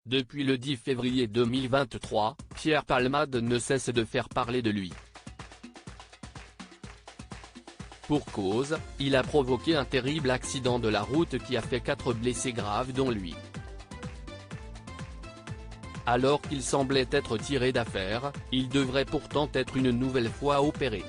Depuis le 10 février 2023, Pierre Palmade ne cesse de faire parler de lui. Pour cause, il a provoqué un terrible accident de la route qui a fait 4 blessés graves dont lui. Alors qu'il semblait être tiré d'affaire, il devrait pourtant être une nouvelle fois opéré.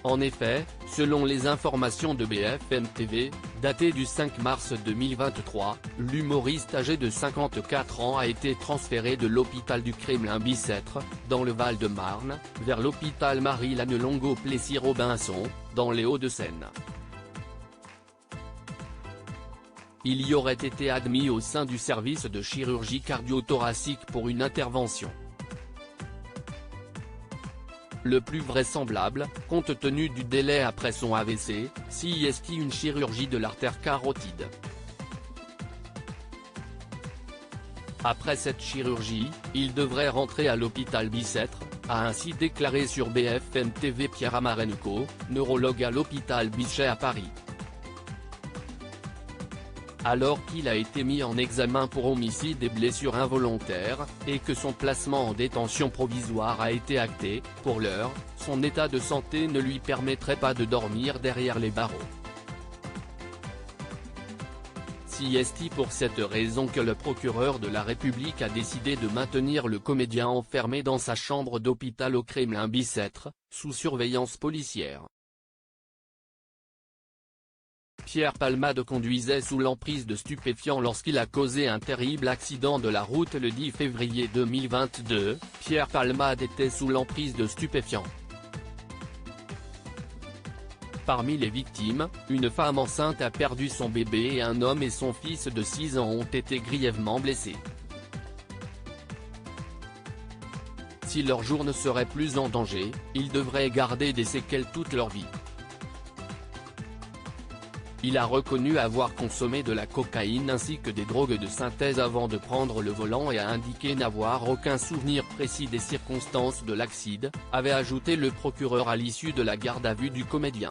En effet, selon les informations de BFM TV, datées du 5 mars 2023, l'humoriste âgé de 54 ans a été transféré de l'hôpital du Kremlin-Bicêtre, dans le Val-de-Marne, vers l'hôpital Marie-Lannelongo-Plessis-Robinson, dans les Hauts-de-Seine. Il y aurait été admis au sein du service de chirurgie cardio-thoracique pour une intervention. Le plus vraisemblable, compte tenu du délai après son AVC, CIST une chirurgie de l'artère carotide. Après cette chirurgie, il devrait rentrer à l'hôpital Bicêtre, a ainsi déclaré sur BFM TV Pierre Amarenko, neurologue à l'hôpital Bicêtre à Paris. Alors qu'il a été mis en examen pour homicide et blessures involontaires, et que son placement en détention provisoire a été acté, pour l'heure, son état de santé ne lui permettrait pas de dormir derrière les barreaux. C'est pour cette raison que le procureur de la République a décidé de maintenir le comédien enfermé dans sa chambre d'hôpital au Kremlin-Bicêtre, sous surveillance policière. Pierre Palmade conduisait sous l'emprise de stupéfiants lorsqu'il a causé un terrible accident de la route le 10 février 2022, Pierre Palmade était sous l'emprise de stupéfiants. Parmi les victimes, une femme enceinte a perdu son bébé et un homme et son fils de 6 ans ont été grièvement blessés. Si leur jour ne serait plus en danger, ils devraient garder des séquelles toute leur vie. Il a reconnu avoir consommé de la cocaïne ainsi que des drogues de synthèse avant de prendre le volant et a indiqué n'avoir aucun souvenir précis des circonstances de l'accident, avait ajouté le procureur à l'issue de la garde à vue du comédien.